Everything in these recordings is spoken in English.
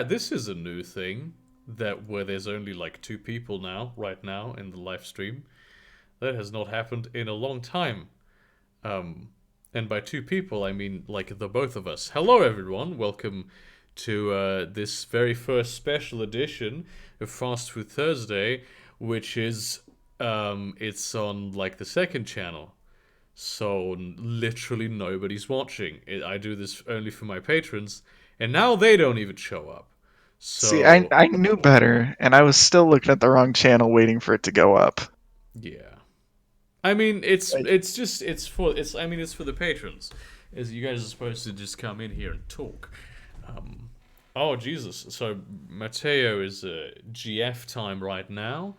This is a new thing where there's only like two people right now in the live stream. That has not happened in a long time. Um, and by two people, I mean like the both of us. Hello, everyone. Welcome to this very first special edition of Fast Food Thursday, which is it's on like the second channel. So literally nobody's watching. I do this only for my patrons, and now they don't even show up. See, I So I knew better, and I was still looking at the wrong channel, waiting for it to go up. yeah, I mean Like, it's for the patrons, as you guys are supposed to just come in here and talk. Um, oh Jesus! So Mateo is GF time right now.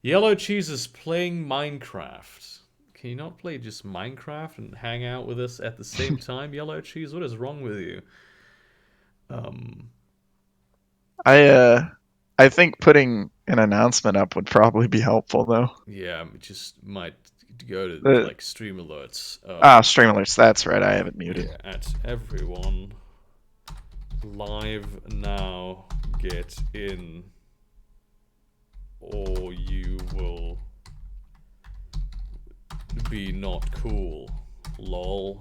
Yellow Cheese is playing Minecraft. Can you not play just Minecraft and hang out with us at the same time, Yellow Cheese? What is wrong with you? Um, I uh, I think putting an announcement up would probably be helpful, though. yeah, I just might go to The like stream alerts. stream alerts. That's right. I have it muted. Yeah, at everyone live now, get in, or you will be not cool. Lol.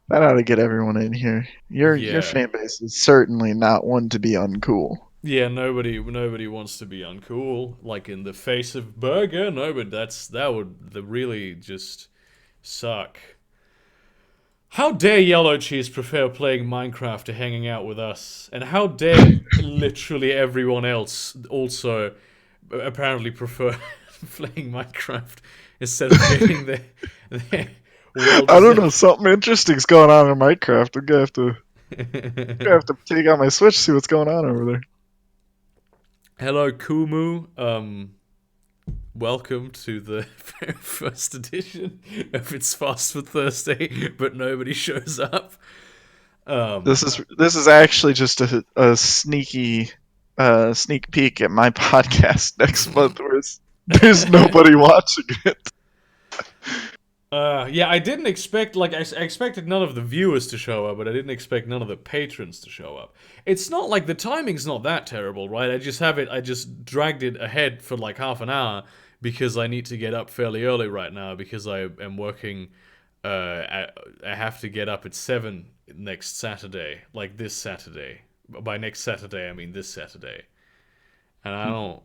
That ought to get everyone in here. Your Yeah. fan base is certainly not one to be uncool. Yeah, nobody wants to be uncool, like in the face of Burger. No, but that would really just suck. How dare Yellow Cheese prefer playing Minecraft to hanging out with us? And how dare literally everyone else also apparently prefer playing Minecraft instead of getting their well I don't know. deserved. Something interesting's going on in Minecraft. I'm gonna have to take out my Switch, see what's going on over there. Hello, Kumu. Welcome to the very first edition of It's Fast for Thursday, but nobody shows up. This Um, is this is actually just a sneaky sneak peek at my podcast next month, where there's nobody watching it. yeah, I didn't expect I expected none of the viewers to show up, but I didn't expect none of the patrons to show up. It's not like the timing's not that terrible, right? I just dragged it ahead for like half an hour because I need to get up fairly early right now because I am working. I have to get up at 7 next Saturday, like this Saturday. By next Saturday, I mean this Saturday. And I don't.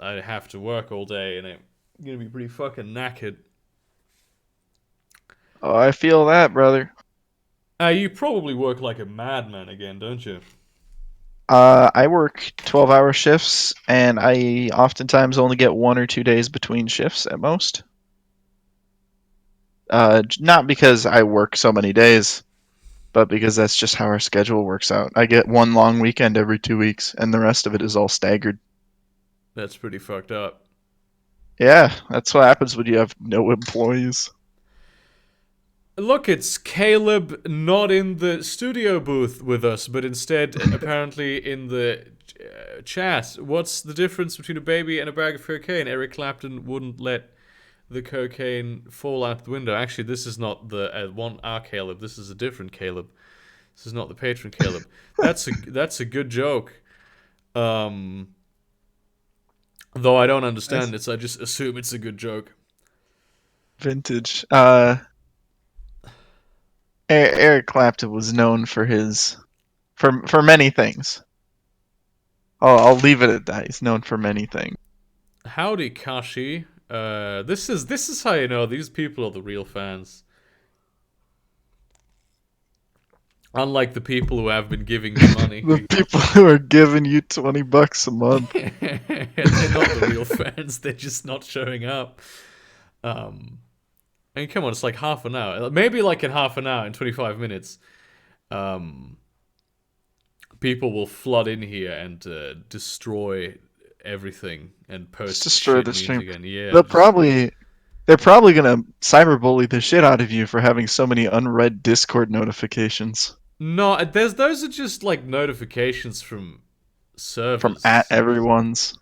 I have to work all day, and I'm gonna be pretty fucking knackered. Oh, I feel that, brother. You probably work like a madman again, don't you? I work 12-hour shifts, and I oftentimes only get 1 or 2 days between shifts at most. Not because I work so many days, but because that's just how our schedule works out. I get one long weekend every 2 weeks, and the rest of it is all staggered. That's pretty fucked up. Yeah, that's what happens when you have no employees. Look, it's Caleb not in the studio booth with us, but instead apparently in the chat. What's the difference between a baby and a bag of cocaine? Eric Clapton wouldn't let the cocaine fall out the window. Actually, this is not the one our Caleb. This is a different Caleb. This is not the patron Caleb. That's a good joke. Um, though I don't Nice. understand it, so I just assume it's a good joke. Vintage. Eric Clapton was known for his for many things. I'll leave it at that. He's known for many things. Howdy, Kashi. This is how you know these people are the real fans. Unlike the people who have been giving me The money, people who are giving you $20 a month. they're not the real fans. They're just not showing up. Um, and come on, it's like half an hour. Maybe like in half an hour, in 25 minutes, um, people will flood in here and destroy everything and Just post destroy shit the memes stream. again. Yeah, They'll just probably they're probably gonna cyberbully the shit out of you for having so many unread Discord notifications no. There's those are just like notifications from from at servers. everyone's.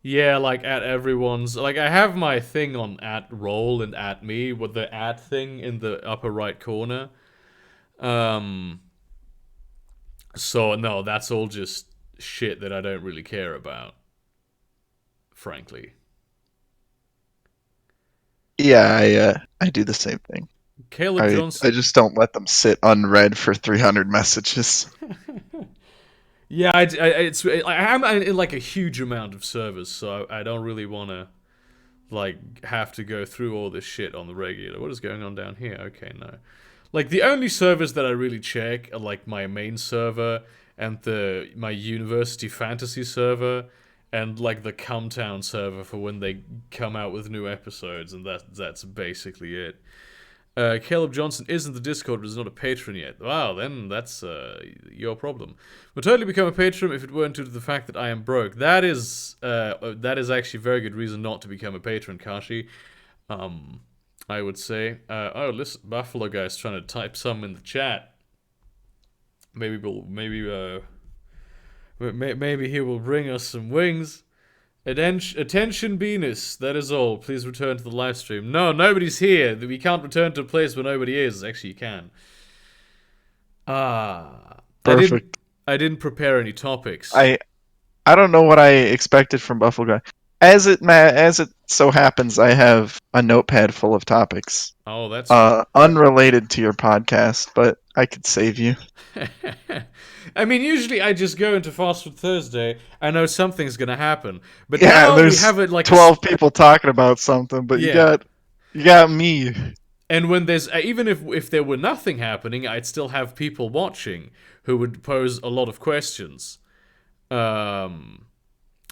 Yeah, like at everyone's. Like I have my thing on at roll and at me with the at thing in the upper right corner. Um, So no, that's all just shit that I don't really care about, frankly. Yeah, I do the same thing. Caleb I Johnson. just don't let them sit unread for 300 messages. Yeah, I'm in like a huge amount of servers, so I don't really want to like have to go through all this shit on the regular. What is going on down here? Okay, no. Like the only servers that I really check are like my main server and the my university fantasy server and like the Come Town server for when they come out with new episodes, and that's basically it. Caleb Johnson isn't the Discord, but is not a patron yet. Wow, then that's your problem. Would totally become a patron if it weren't due to the fact that I am broke. That is actually a very good reason not to become a patron, Kashi. Um, I would say. Oh, listen, Buffalo guy's trying to type some in the chat. Maybe he will bring us some wings. Attention, Venus. That is all. Please return to the live stream. No, nobody's here. We can't return to a place where nobody is. Actually, you can. Ah, I didn't. Perfect. I didn't prepare any topics. I I don't know what I expected from Buffalo Guy. As it so happens, I have a notepad full of topics, Oh, that's. unrelated to your podcast, but I could save you. I mean, usually I just go into Fast Food Thursday. I know something's gonna happen, but Yeah, now we there's have it like 12 people talking about something, but yeah. you got me. And when there's even if there were nothing happening, I'd still have people watching who would pose a lot of questions. Um,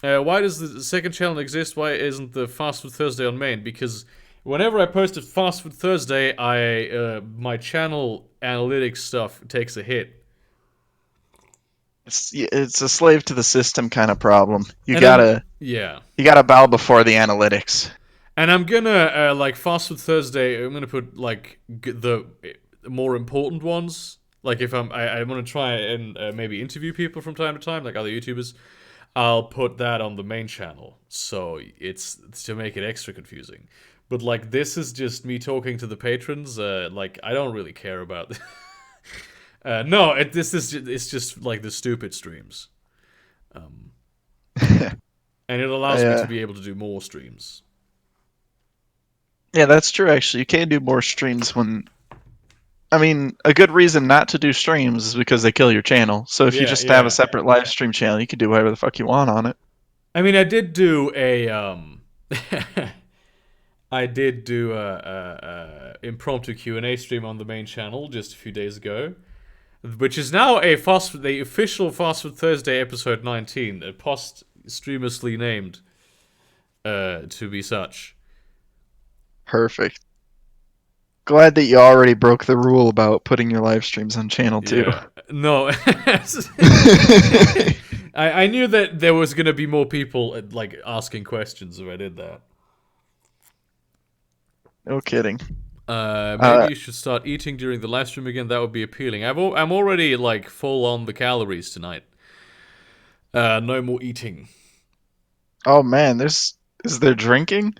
why does the second channel exist? Why isn't the Fast Food Thursday on main? Because whenever I post a Fast Food Thursday, I my channel analytics stuff takes a hit, It's a slave to the system kind of problem. and I'm yeah. You gotta bow before the analytics. And I'm gonna like Fast Food Thursday. I'm gonna put like the more important ones. Like if I want to try and maybe interview people from time to time, like other YouTubers. I'll put that on the main channel, so it's to make it extra confusing. But like this is just me talking to the patrons. Like I don't really care about. No, it's just like the stupid streams, um, and it allows me to I, be able to do more streams. yeah, that's true. Actually, you can do more streams when. I mean, a good reason not to do streams is because they kill your channel. So if you Yeah, just have a yeah. separate live stream channel, you can do whatever the fuck you want on it. I mean, I did do a I did do a impromptu Q&A stream on the main channel just a few days ago, which is now the official Fast Food Thursday episode 19, posthumously named to be such. Perfect. Glad that you already broke the rule about putting your live streams on channel 2. Yeah, no, I knew that there was gonna be more people like asking questions if I did that. No kidding. Maybe Uh, you should start eating during the live stream again. That would be appealing. I'm already like full on the calories tonight. No more eating. oh man, is there drinking?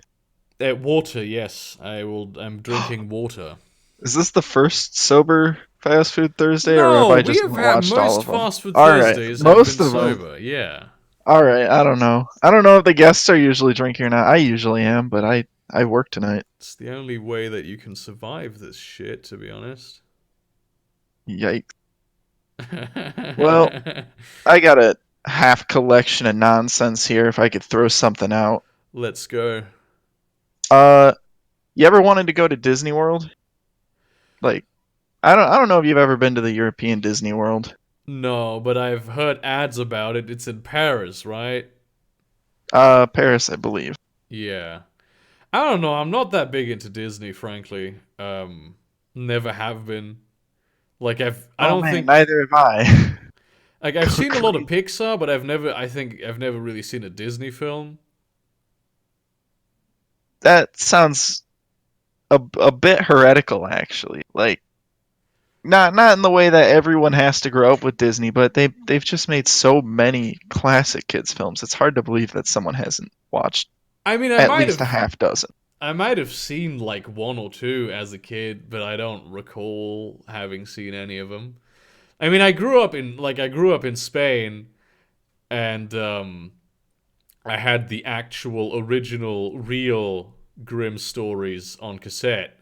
Water, yes. I'm drinking water. Is this the first sober fast food Thursday, or have No, I we just have had watched all most of them? fast food All right, Thursdays have been most of them. sober. Yeah, All right, I don't know. I don't know if the guests are usually drinking or not. I usually am, but I work tonight. it's the only way that you can survive this shit, to be honest. Yikes. Well, I got a half collection of nonsense here. If I could throw something out. Let's go. Uh, you ever wanted to go to Disney World? Like, I don't know if you've ever been to the European Disney World. No, but I've heard ads about it. It's in Paris, right? Paris, I believe. Yeah. I don't know. I'm not that big into Disney, frankly. Never have been. Like I Oh don't man, think neither have I. like I've seen a lot of Pixar, but I think I've never really seen a Disney film. That sounds a bit heretical, actually. Like, not in the way that everyone has to grow up with Disney, but they've just made so many classic kids films. It's hard to believe that someone hasn't watched I mean, at least a half dozen. I might have seen like one or two as a kid, but I don't recall having seen any of them. I mean, I grew up in Spain, and I had the actual original real Grimm stories on cassette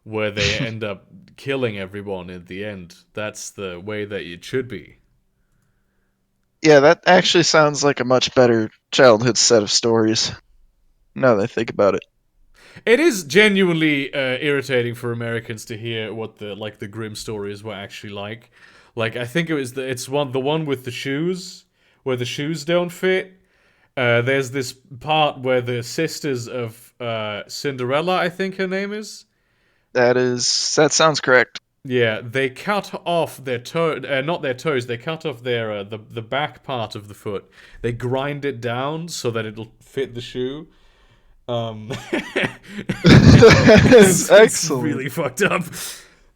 where they end up killing everyone at the end. That's the way that it should be. Yeah, that actually sounds like a much better childhood set of stories. Now that I think about it. It is genuinely irritating for Americans to hear what the Grimm stories were actually like. Like I think it's the one with the shoes where the shoes don't fit. There's this part where the sisters of Cinderella, I think her name is. That sounds correct. Yeah, they cut off their not their toes. They cut off their the back part of the foot. They grind it down so that it'll fit the shoe. Um, That's it's excellent. really fucked up.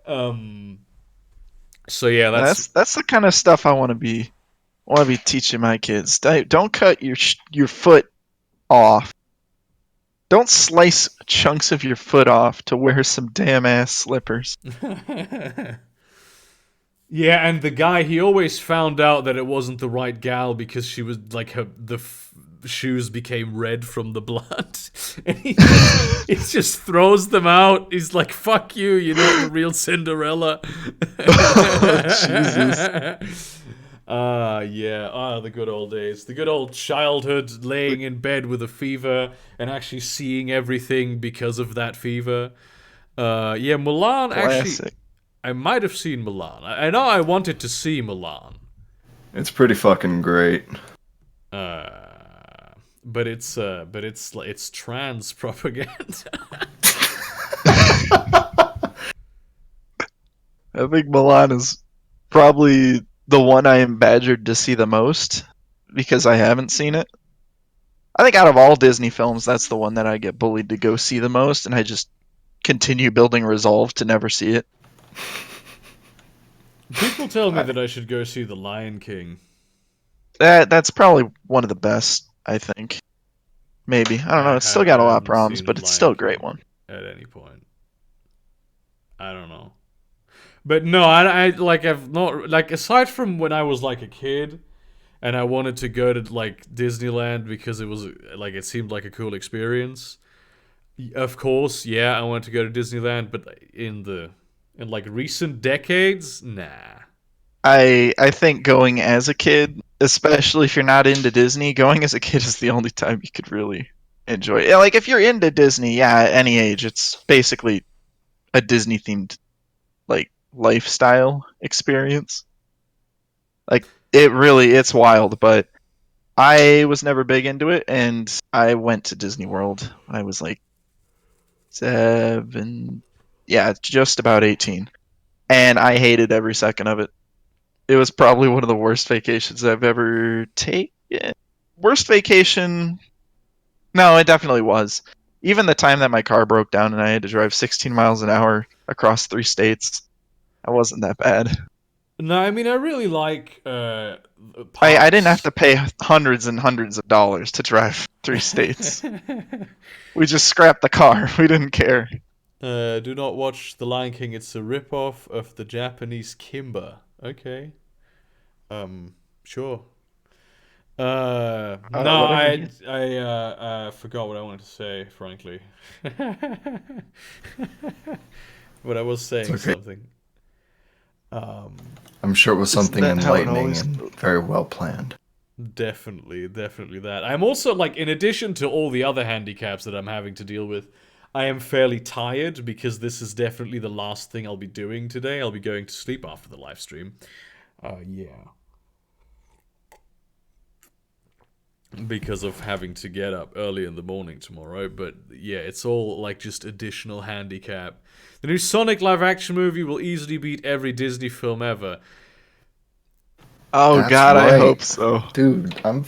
Um, so yeah, That's the kind of stuff I want to be teaching my kids. Don't cut your foot off. Don't slice chunks of your foot off to wear some damn ass slippers. yeah, and the guy he always found out that it wasn't the right gal because she was like the shoes became red from the blood, and he just throws them out. He's like, "Fuck you, you're not the real Cinderella." Oh, Jesus. Yeah. The good old days. The good old childhood laying in bed with a fever and actually seeing everything because of that fever. Yeah, Mulan, actually, Classic. I might have seen Mulan. I know I wanted to see Mulan. It's pretty fucking great. But it's trans propaganda. I think Milan is probably the one I am badgered to see the most because I haven't seen it. I think out of all Disney films, that's the one that I get bullied to go see the most, and I just continue building resolve to never see it. People tell me I, that I should go see The Lion King. that's probably one of the best, I think. Maybe. I don't know. It's still got a lot of haven't problems, seen The but it's Lion still a great King one. at any point. I don't know. But no, I like I've not like aside from when I was like a kid and I wanted to go to like Disneyland because it was like it seemed like a cool experience. Of course, yeah, I wanted to go to Disneyland, but in like recent decades, nah. I think going as a kid, especially if you're not into Disney, going as a kid is the only time you could really enjoy it. Yeah, like if you're into Disney, yeah, at any age, it's basically a Disney themed like lifestyle experience. Like it's wild, but I was never big into it, and I went to Disney World when I was like 7, yeah, just about 18, and I hated every second of it. It was probably one of the worst vacations I've ever taken. Worst vacation? No, it definitely was. Even the time that my car broke down and I had to drive 16 miles an hour across 3 states, that wasn't that bad. No, I mean I really like I didn't have parks. to pay hundreds and hundreds of dollars to drive 3 states. We just scrapped the car. We didn't care. Do not watch The Lion King. It's a rip-off of the Japanese Kimba. Okay. Sure. No, Whatever. I forgot what I wanted to say, frankly. But I was It's saying okay. something. Um, I'm sure it was Isn't something that how it enlightening always and goes? very well planned. definitely that. I'm also like, in addition to all the other handicaps that I'm having to deal with, I am fairly tired because this is definitely the last thing I'll be doing today. I'll be going to sleep after the live stream. Yeah. Because of having to get up early in the morning tomorrow. But yeah, it's all like just additional handicap. The new Sonic live action movie will easily beat every Disney film ever. Oh That's God, I right. hope so. Dude, I'm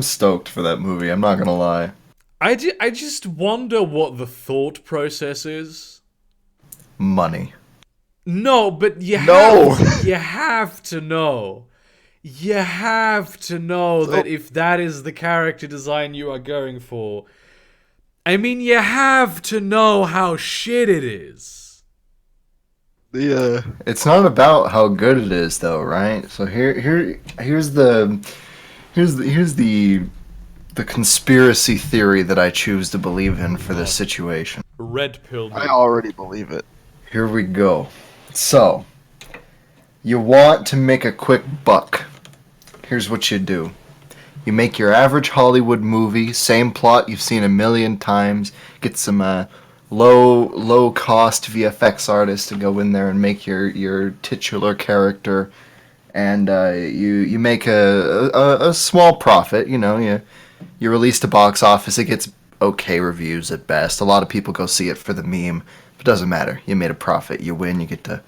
stoked for that movie. I'm not gonna lie. I just wonder what the thought process is. Money. No, but No. you have to know. You have to know So that if that is the character design you are going for, I mean, you have to know how shit it is. It's not about how good it is, though, right? So here's the conspiracy theory that I choose to believe in for this situation. Red pill me. I already believe it. Here we go. So, you want to make a quick buck. Here's what you do. You make your average Hollywood movie, same plot you've seen a million times. Get some low cost VFX artists to go in there and make your titular character, and you make a small profit. You release to box office. It gets okay reviews at best. A lot of people go see it for the meme. It doesn't matter. You made a profit. You win. You get to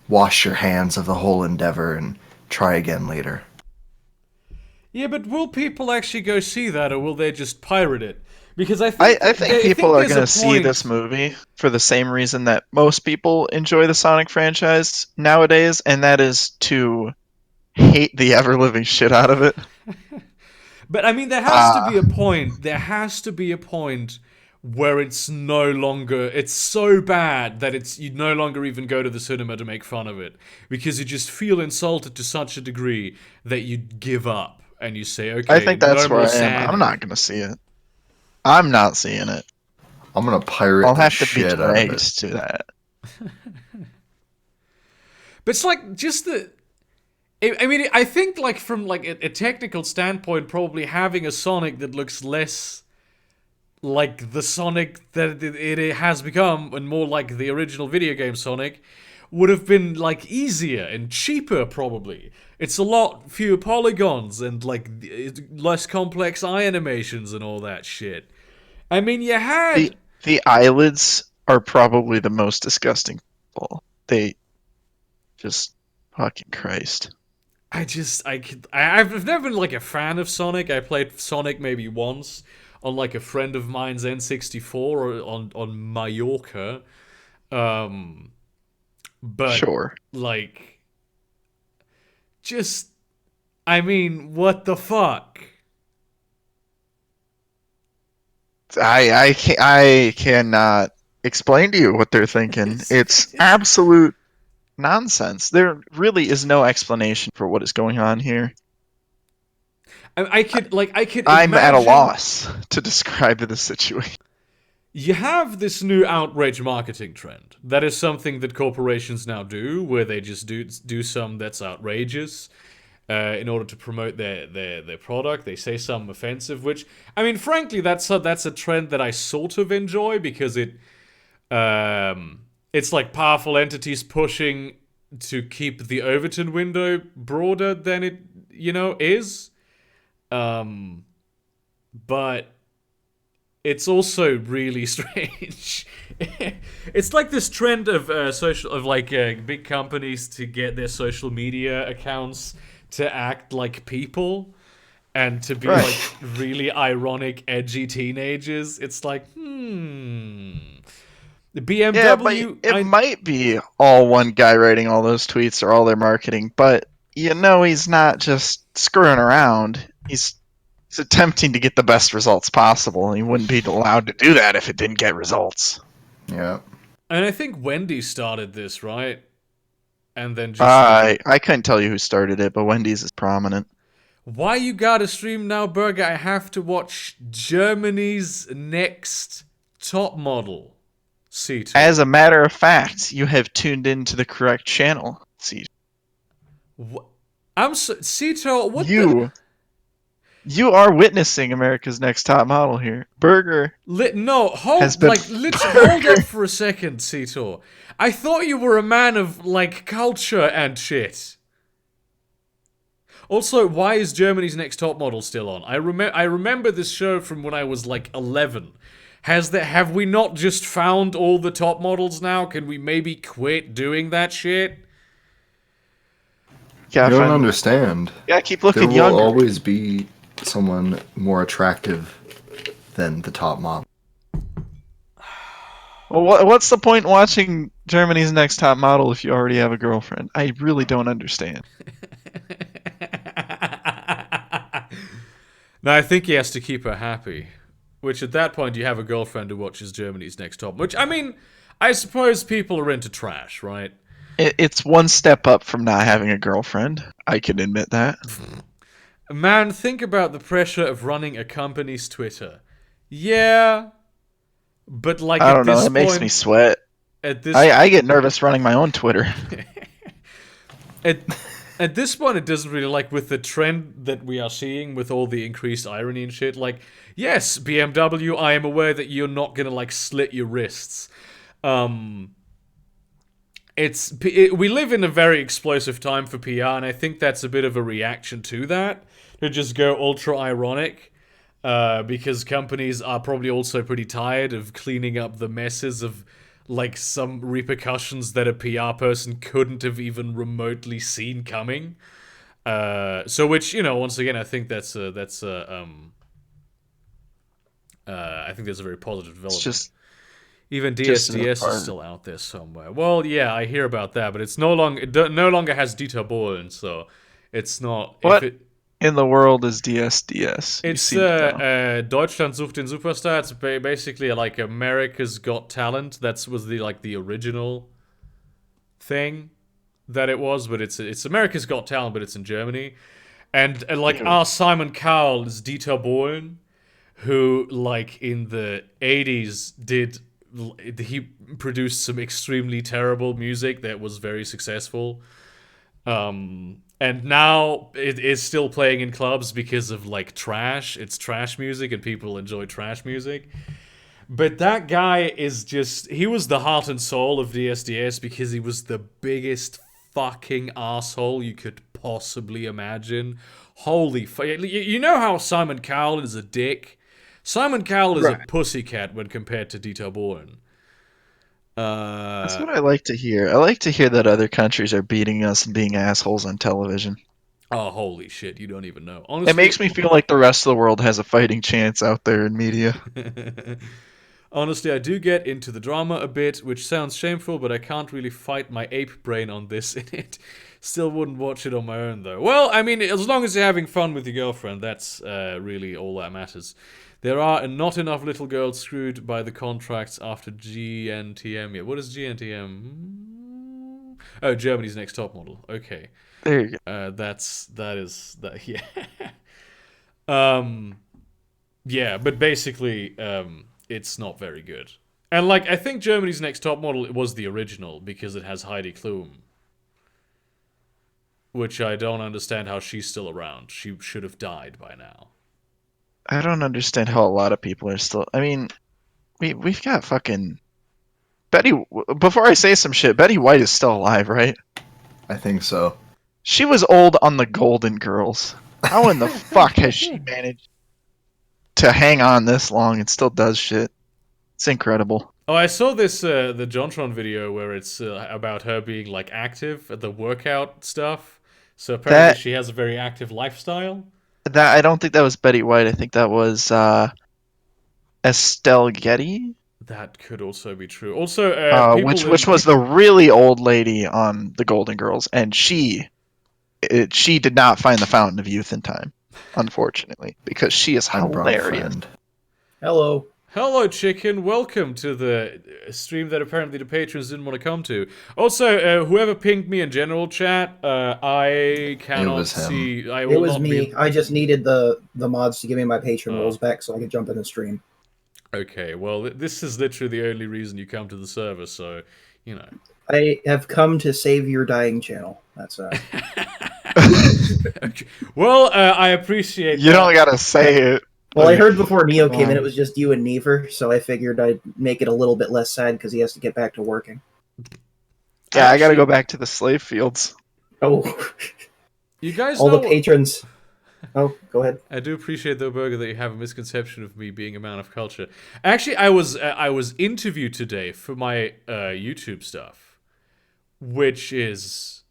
wash your hands of the whole endeavor and try again later. Yeah, but will people actually go see that, or will they just pirate it? Because I think I think people are there's going to a see point- this movie for the same reason that most people enjoy the Sonic franchise nowadays, and that is to hate the ever-living shit out of it. But I mean, there has to be a point. There has to be a point where it's no longer. It's so bad that you no longer even go to the cinema to make fun of it, because you just feel insulted to such a degree that you give up and you say, "Okay, I think that's no where more I am. Sonic." I'm not going to see it. I'm not seeing it. I'm gonna pirate I'll the have to be shit out of dragged it. to that. But it's like just the. I mean, I think like from like a technical standpoint, probably having a Sonic that looks less like the Sonic that it has become, and more like the original video game Sonic, would have been like easier and cheaper. Probably, it's a lot fewer polygons and like less complex eye animations and all that shit. I mean, you had The eyelids are probably the most disgusting. They just fucking Christ. I've never been like a fan of Sonic. I played Sonic maybe once on like a friend of mine's N64 or on Mallorca. But Sure. like, just, I mean, what the fuck? I cannot explain to you what they're thinking. It's absolute nonsense. There really is no explanation for what is going on here. I could I'm at a imagine- loss to describe the situation. You have this new outrage marketing trend. That is something that corporations now do, where they just do some that's outrageous in order to promote their product. They say something offensive, which, I mean, frankly, that's a trend that I sort of enjoy, because it's like powerful entities pushing to keep the Overton window broader than it, is. But it's also really strange. It's like this trend of big companies to get their social media accounts to act like people and to be Right. like really ironic, edgy teenagers. It's like, the BMW. Yeah, but it might be all one guy writing all those tweets or all their marketing, but he's not just screwing around. He's attempting to get the best results possible, and he wouldn't be allowed to do that if it didn't get results. Yeah. And I think Wendy started this, right? And then just I couldn't tell you who started it, but Wendy's is prominent. why you gotta stream now, Burger? I have to watch Germany's Next Top Model. C2. As a matter of fact, you have tuned into the correct channel. See, I'm so Cito. What you are witnessing America's Next Top Model here. Burger. No, hold Has been let's hold up for a second, Cito. I thought you were a man of like culture and shit. Also, why is Germany's Next Top Model still on? I remember this show from when I was like 11. Have we not just found all the top models now? Can we maybe quit doing that shit? Yeah, You don't understand. Yeah, keep There looking will younger. always be someone more attractive than the top model. Well, what's the point in watching Germany's Next Top Model if you already have a girlfriend? I really don't understand. No, I think he has to keep her happy. Which at that point you have a girlfriend who watches Germany's Next Top. Which, I mean, I suppose people are into trash, right? It's one step up from not having a girlfriend. I can admit that. Man, think about the pressure of running a company's Twitter. Yeah, but like I at don't know. this It makes me point, sweat. at this I get nervous running my own Twitter. at at this point, it doesn't really like with the trend that we are seeing with all the increased irony and shit. Like, yes, BMW, I am aware that you're not gonna like slit your wrists. We live in a very explosive time for PR, and I think that's a bit of a reaction to that, to just go ultra ironic, because companies are probably also pretty tired of cleaning up the messes of like some repercussions that a PR person couldn't have even remotely seen coming. So which, once again, I think that's a I think that's a very positive It's development. Even just an DSDS is part. still out there somewhere. Well, yeah, I hear about that, but it's no longer no longer has Dieter Bohlen, so it's not. If What it in the world is DSDS? You it's seem to know. Deutschland sucht den Superstar. It's basically like America's Got Talent. That was the original thing that it was, but it's America's Got Talent, but it's in Germany. And like our Simon Cowell is Dieter Bohlen, who like in the 80s he produced some extremely terrible music that was very successful. And now it is still playing in clubs because of like trash. It's trash music and people enjoy trash music. But that guy he was the heart and soul of DSDS because he was the biggest fucking asshole you could possibly imagine. Holy fuck. You know how Simon Cowell is a dick? Simon Cowell is a pussycat when compared to Dieter Bohlen. That's what I like to hear. I like to hear that other countries are beating us and being assholes on television. Oh, holy shit, you don't even know. It Honestly, makes me feel like the rest of the world has a fighting chance out there in media. honestly, I do get into the drama a bit, which sounds shameful, but I can't really fight my ape brain on this in it. Still wouldn't watch it on my own, though. Well, I mean, as long as you're having fun with your girlfriend, that's really all that matters. There are not enough little girls screwed by the contracts after GNTM. Yeah, what is GNTM? Oh, Germany's Next Top Model. Okay. There you go. Yeah. Yeah, but basically, it's not very good. And like, I think Germany's Next Top Model was the original because it has Heidi Klum, which I don't understand how she's still around. She should have died by now. I don't understand how a lot of people are still. I mean, we've got fucking Betty. Before I say some shit, Betty White is still alive, right? I think so. She was old on the Golden Girls. How in the fuck has she managed to hang on this long and still does shit? It's incredible. Oh, I saw this the JonTron video where it's about her being like active at the workout stuff. So apparently she has a very active lifestyle. That I don't think that was Betty White. I think that was Estelle Getty. That could also be true. Also, which was the really old lady on the Golden Girls, and she did not find the fountain of youth in time, unfortunately, because she is hilarious. Hello. Hello, chicken. Welcome to the stream that apparently the patrons didn't want to come to. Also, whoever pinged me in general chat, I cannot see. It was me. I just needed the mods to give me my patron roles back so I could jump in the stream. Okay, well, this is literally the only reason you come to the server, so, you know. I have come to save your dying channel. That's okay. Well, I appreciate You don't gotta say it. Well, I heard before Neo came in, it was just you and Never, so I figured I'd make it a little bit less sad because he has to get back to working. Yeah, I gotta go back to the slave fields. Oh. You guys all know... the patrons... Oh, go ahead. I do appreciate, though, Burger, that you have a misconception of me being a man of culture. Actually, I was interviewed today for my YouTube stuff, which is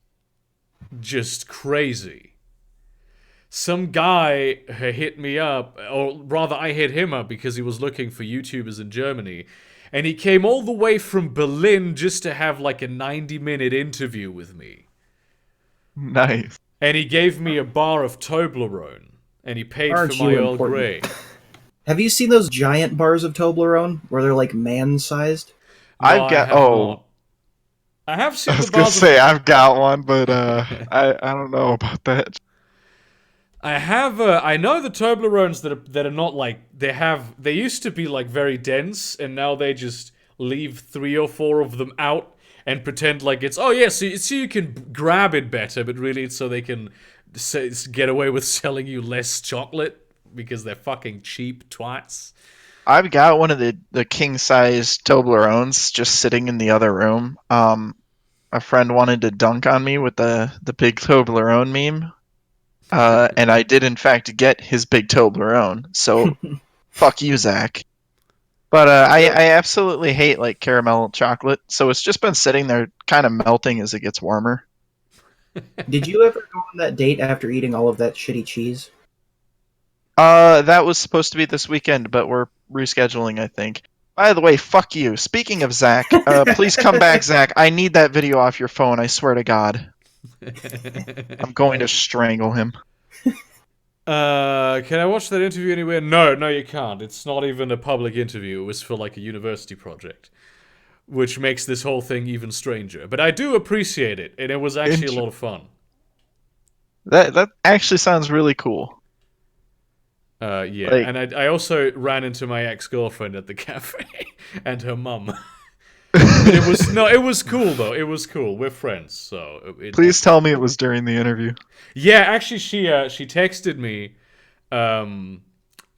just crazy. Some guy hit me up, or rather I hit him up because he was looking for YouTubers in Germany, and he came all the way from Berlin just to have like a 90-minute interview with me. Nice. And he gave me a bar of Toblerone, and he paid for my Earl Grey. Have you seen those giant bars of Toblerone where they're like man-sized? No, I I have I seen was the gonna bars say of. I've got one, but I don't know about that. I have. I know the Toblerones that are not like they have. They used to be like very dense, and now they just leave 3 or 4 of them out and pretend like it's so you can grab it better, but really it's so they can get away with selling you less chocolate because they're fucking cheap twats. I've got one of the king size Toblerones just sitting in the other room. A friend wanted to dunk on me with the big Toblerone meme. And I did in fact get his big Toblerone. So fuck you, Zach. But I absolutely hate like caramel chocolate. So it's just been sitting there, kind of melting as it gets warmer. Did you ever go on that date after eating all of that shitty cheese? That was supposed to be this weekend, but we're rescheduling, I think. By the way, fuck you. Speaking of Zach, please come back, Zach. I need that video off your phone. I swear to God, I'm going to strangle him. Can I watch that interview anywhere? No, no, you can't. It's not even a public interview. It was for like a university project, which makes this whole thing even stranger. But I do appreciate it, and it was actually a lot of fun. That actually sounds really cool. Yeah, Like, and I also ran into my ex-girlfriend at the cafe and her mum. But it was cool though. It was cool. We're friends, so please tell me it was during the interview. yeah. Actually, she texted me.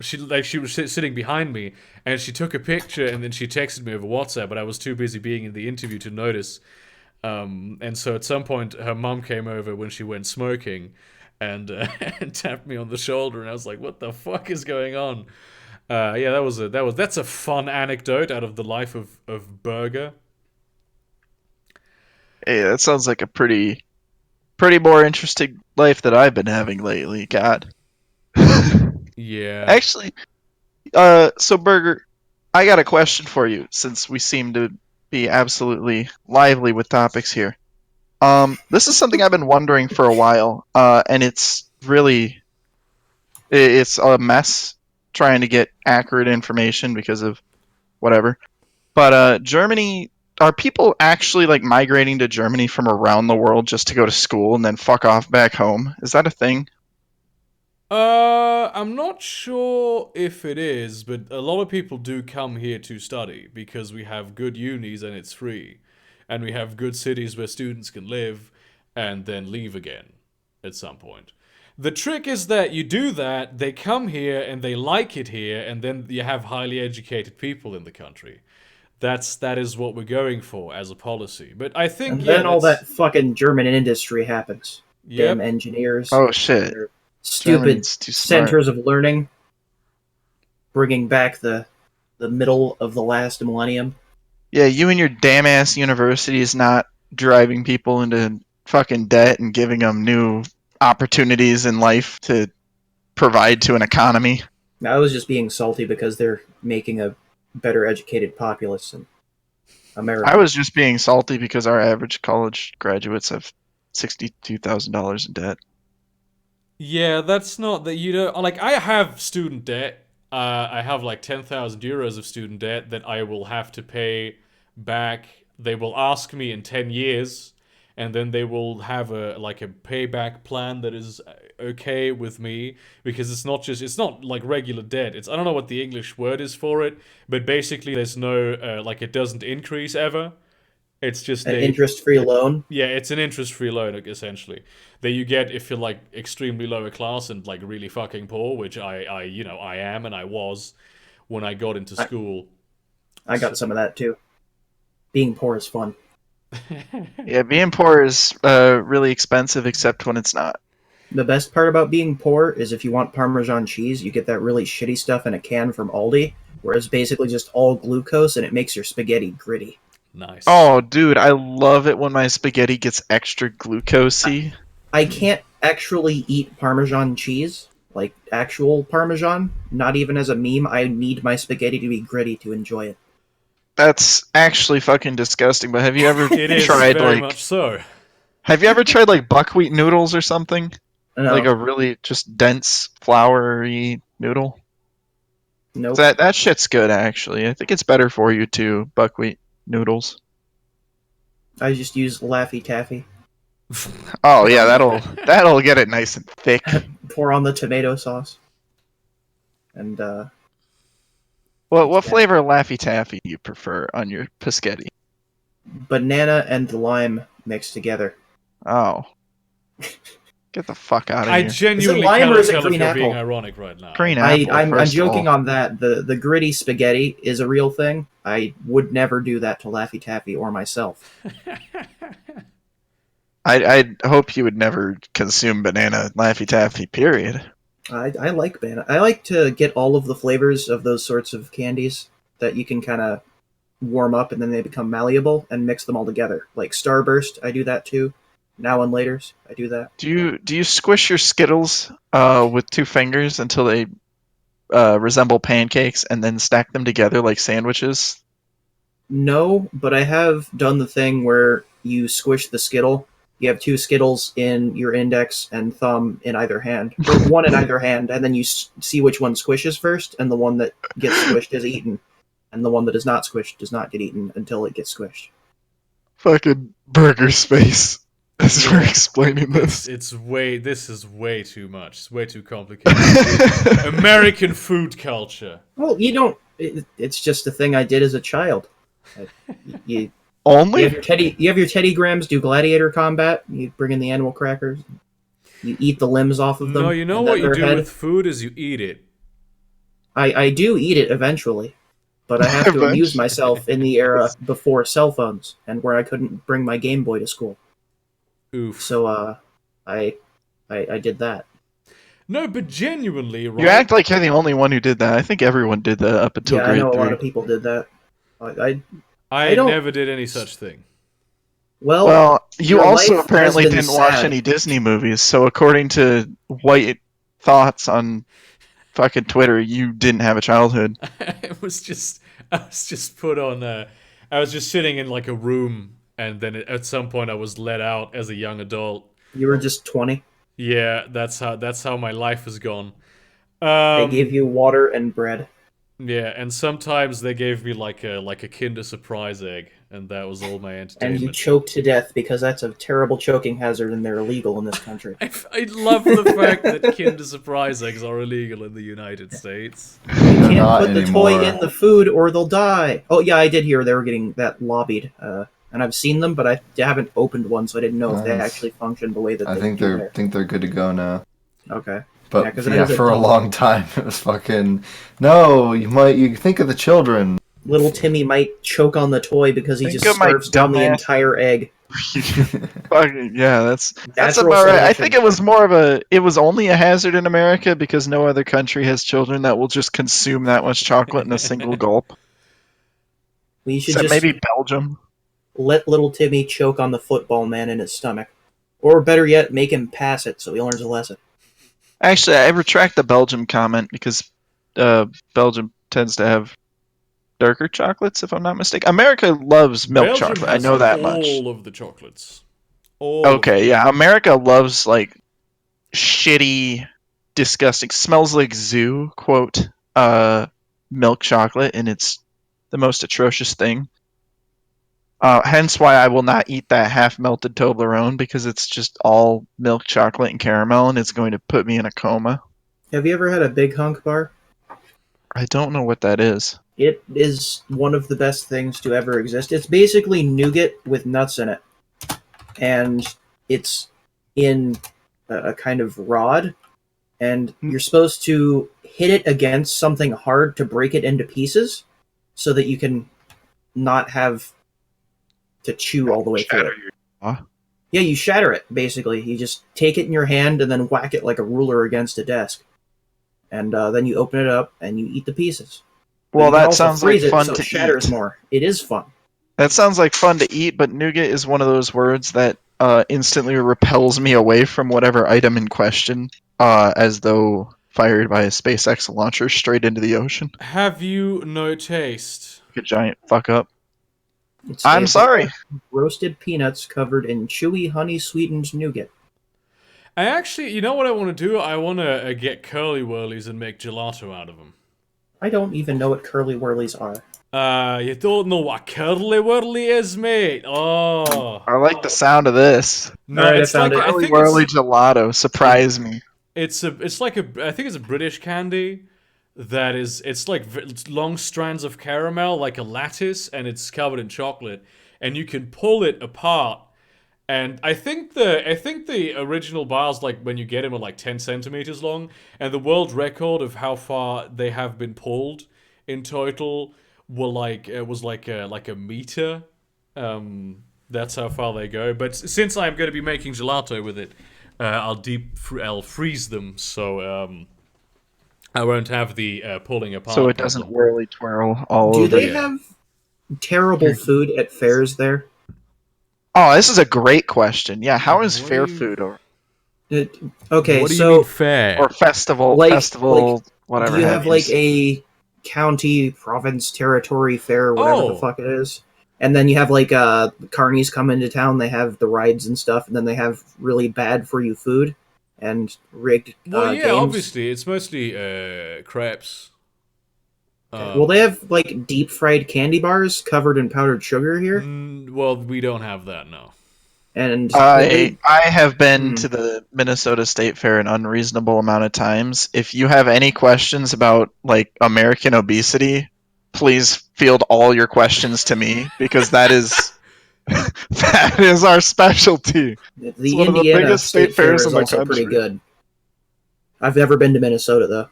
She was sitting behind me, and she took a picture, and then she texted me over WhatsApp. But I was too busy being in the interview to notice. And so at some point, her mum came over when she went smoking, and and tapped me on the shoulder, and I was like, "What the fuck is going on?" Yeah, that's a fun anecdote out of the life of Burger. Hey, that sounds like a pretty more interesting life that I've been having lately. God. Yeah. Actually, so Burger, I got a question for you since we seem to be absolutely lively with topics here. This is something I've been wondering for a while, and it's a mess trying to get accurate information because of whatever. But Germany, are people actually like migrating to Germany from around the world just to go to school and then fuck off back home? Is that a thing? I'm not sure if it is, but a lot of people do come here to study because we have good unis and it's free, and we have good cities where students can live and then leave again at some point. The trick is that you do that, they come here and they like it here, and then you have highly educated people in the country. That is what we're going for as a policy. But I think And yeah, then all that fucking German industry happens. Damn yep. engineers. Oh shit. Their stupid Germany's too smart. centers of learning, bringing back the middle of the last millennium. Yeah, you and your damn ass university is not driving people into fucking debt and giving them new opportunities in life to provide to an economy. I was just being salty because they're making a better educated populace than America. I was just being salty because our average college graduates have $62,000 in debt. Yeah, that's not that you don't like. I have student debt. I have like 10,000 euros of student debt that I will have to pay back. They will ask me in 10 years, and then they will have a payback plan that is okay with me because it's not like regular debt. It's I don't know what the English word is for it, but basically there's no like it doesn't increase ever. It's just An interest-free loan. yeah, it's an interest-free loan essentially that you get if you're like extremely lower class and like really fucking poor, which I am and I was when I got into school. I got some of that too. Being poor is fun. Yeah, being poor is really expensive except when it's not. The best part about being poor is if you want Parmesan cheese, you get that really shitty stuff in a can from Aldi, where it's basically just all glucose and it makes your spaghetti gritty. Nice. Oh, dude, I love it when my spaghetti gets extra glucosey. I can't actually eat Parmesan cheese, like actual Parmesan, not even as a meme. I need my spaghetti to be gritty to enjoy it. That's actually fucking disgusting. But have you ever It is tried very like much so. have you ever tried like buckwheat noodles or something? No, Like a really just dense floury noodle? nope. That shit's good actually. I think it's better for you too, buckwheat noodles. I just use Laffy Taffy. Oh yeah, that'll get it nice and thick. Pour on the tomato sauce. And What Yeah. flavor of Laffy Taffy do you prefer on your Paschetti? banana and lime mixed together. Oh. Get the fuck out of I here. genuinely lime or cannot is it tell if green you're being apple? ironic right now. Green I'm apple, first of joking all. on that. The gritty spaghetti is a real thing. I would never do that to Laffy Taffy or myself. I hope you would never consume banana Laffy Taffy, period. I like banana. I like to get all of the flavors of those sorts of candies that you can kind of warm up and then they become malleable and mix them all together. Like Starburst, I do that too. Now and Laters, I do that. Do you squish your Skittles with 2 fingers until they resemble pancakes and then stack them together like sandwiches? No, but I have done the thing where you squish the Skittle. You have 2 Skittles in your index and thumb in either hand, or one in either hand, and then you see which one squishes first, and the one that gets squished is eaten, and the one that is not squished does not get eaten until it gets squished. Fucking burger space. As we're explaining this. This is way too much. It's way too complicated. American food culture. Well, you don't. It's just a thing I did as a child. You Only? You have your Teddy Grahams do gladiator combat. You bring in the animal crackers. You eat the limbs off of them. No, you know and what then you their do head. with food is you eat it. I do eat it eventually, but I have to amuse myself in the era before cell phones and where I couldn't bring my Game Boy to school. Oof. So I did that. No, but genuinely, right? You act like you're the only one who did that. I think everyone did that up until Yeah, I grade know a 3. lot of people did that. I don't- never did any such thing. Well, you your also life apparently has been didn't watch sad. any Disney movies, so according to White Thoughts on fucking Twitter, you didn't have a childhood. I was just put on. I was just sitting in like a room, and then at some point I was let out as a young adult. You were just 20. Yeah, that's how my life has gone. They gave you water and bread. Yeah, and sometimes they gave me like a Kinder Surprise egg, and that was all my And entertainment. you choked to death because that's a terrible choking hazard and they're illegal in this country. I love the fact that Kinder Surprise eggs are illegal in the United States. You They're can't not put the anymore. toy in the food or they'll die. Oh yeah, I did hear they were getting that lobbied, and I've seen them, but I haven't opened one, so I didn't know if they Nice. actually functioned the way that I they think do they're good to go now. there. Okay. But Yeah, 'cause yeah, that is a for a dumb- long time it was fucking no. You think of the children. Little Timmy might choke on the toy because he Think just of my serves down the dumbass- entire egg. Fucking yeah, that's Natural about right. I selection. think it was only a hazard in America because no other country has children that will just consume that much chocolate in a single gulp. We should Except just maybe Belgium. let little Timmy choke on the football man in his stomach. Or better yet, make him pass it so he learns a lesson. Actually, I retract the Belgium comment because Belgium tends to have darker chocolates, if I'm not mistaken. America loves milk Belgium chocolate. I has know that much. all of the chocolates. All of Okay, them. yeah. America loves like shitty, disgusting, smells like zoo quote milk chocolate, and it's the most atrocious thing. Hence why I will not eat that half melted Toblerone because it's just all milk chocolate and caramel, and it's going to put me in a coma. Have you ever had a Big Hunk bar? I don't know what that is. It is one of the best things to ever exist. It's basically nougat with nuts in it. And it's in a kind of rod. And you're supposed to hit it against something hard to break it into pieces so that you can not have to chew all the way through it. Yeah, you shatter it, basically. You just take it in your hand and then whack it like a ruler against a desk. And then you open it up and you eat the pieces. But Well, you can that also sounds like freeze it fun so to it shatters eat. more. It is fun. That sounds like fun to eat, but nougat is one of those words that instantly repels me away from whatever item in question, as though fired by a SpaceX launcher straight into the ocean. Have you no taste? Like a giant fuck up. It's I'm a sorry. bar of roasted peanuts covered in chewy honey-sweetened nougat. I actually, you know what I want to do? I want to get curly whirlies and make gelato out of them. I don't even know what curly whirlies are. You don't know what curly whirly is, mate? Oh. I like the sound of this. No, Alright, I it's found like, it. I Whirly think it's, whirly gelato. Surprise me. it's like I think it's a British candy that is, it's like it's long strands of caramel, like a lattice, and it's covered in chocolate, and you can pull it apart. And I think the original bars, like when you get them, are like 10 centimeters long, and the world record of how far they have been pulled in total were like was like a meter. That's how far they go. But since I'm going to be making gelato with it, I'll freeze them, so I won't have the pulling apart So it problem. doesn't whirly twirl all Do over. they Yeah. have terrible food at fairs there? Oh, this is a great question. Yeah, how is What fair do you- food Okay, what do you so mean fair? or festival, Like- whatever? do you have like you. a county, province, territory fair, whatever Oh. the fuck it is? And then you have like carnies come into town. They have the rides and stuff, and then they have really bad for you food and rigged Well, yeah, games. obviously, it's mostly crepes. Well, they have like deep fried candy bars covered in powdered sugar here, Well, we don't have that, no. and I have been Hmm. to the Minnesota State Fair an unreasonable amount of times. If you have any questions about like American obesity, please field all your questions to me because that is that is our specialty. It's the one of the Indiana biggest State state Fair fairs is in the also pretty country. good. I've never been to Minnesota though.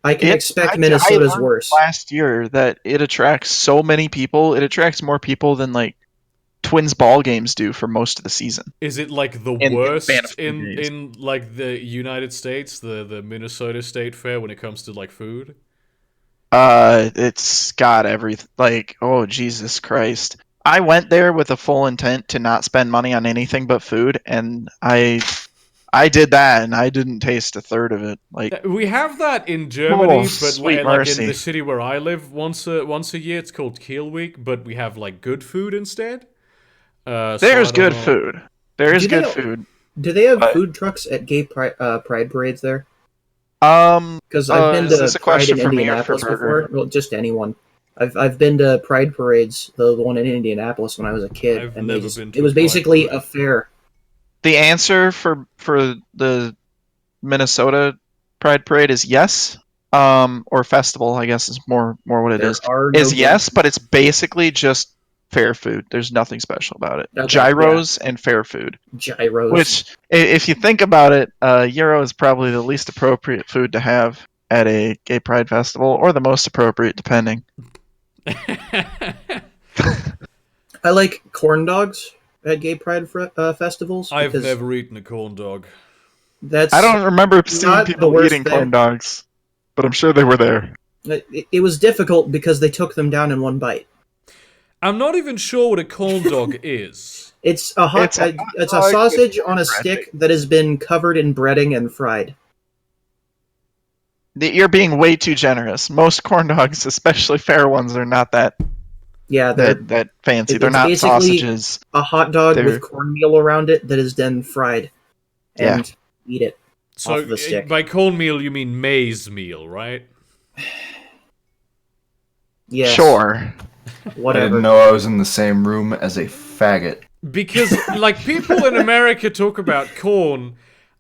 I can expect Minnesota's learned worse. last year that it attracts so many people. It attracts more people than like Twins ball games do for most of the season. Is it like the In the span worst of 2 days. in like the United States, the Minnesota State Fair when it comes to like food? It's got everything. Like, oh Jesus Christ! I went there with a full intent to not spend money on anything but food, and I did that, and I didn't taste a third of it. Like, We have that in Germany, but sweet like mercy. in the city where I live, once a year, it's called Kiel Week, but we have like good food instead. So there's I don't good know. food. There is Do they good al- food. Do they have But- food trucks at gay pride parades there? Um, Because I've been is to this a Pride question in for me or for Indianapolis Burger? before. Well, just anyone. I've been to Pride parades, the one in Indianapolis when I was a kid, I've and never been to it was a Pride basically parade. a fair. the answer for the Minnesota Pride Parade is yes. Or festival, I guess is more what it There is. are no Is good- yes, but it's basically just fair food. There's nothing special about it. Okay, Gyros and fair food. gyros. Which, if you think about it, gyro is probably the least appropriate food to have at a gay pride festival, or the most appropriate, depending. I like corn dogs at gay pride festivals. I've because never eaten a corn dog. That's I don't remember seeing not the people worst eating thing. corn dogs, but I'm sure they were there. It was difficult because they took them down in one bite. I'm not even sure what a corn dog is. It's a hot. It's a hot It's a dog sausage on a breading. stick that has been covered in breading and fried. You're being way too generous. Most corn dogs, especially fair ones, are not that Yeah, they're that fancy. It's They're not basically- sausages. a hot dog They're- with cornmeal around it that is then fried, and eat it. So Off the stick. by cornmeal you mean maize meal, right? Yes, Sure. I whatever. didn't know I was in the same room as a faggot. Because like people in America talk about corn,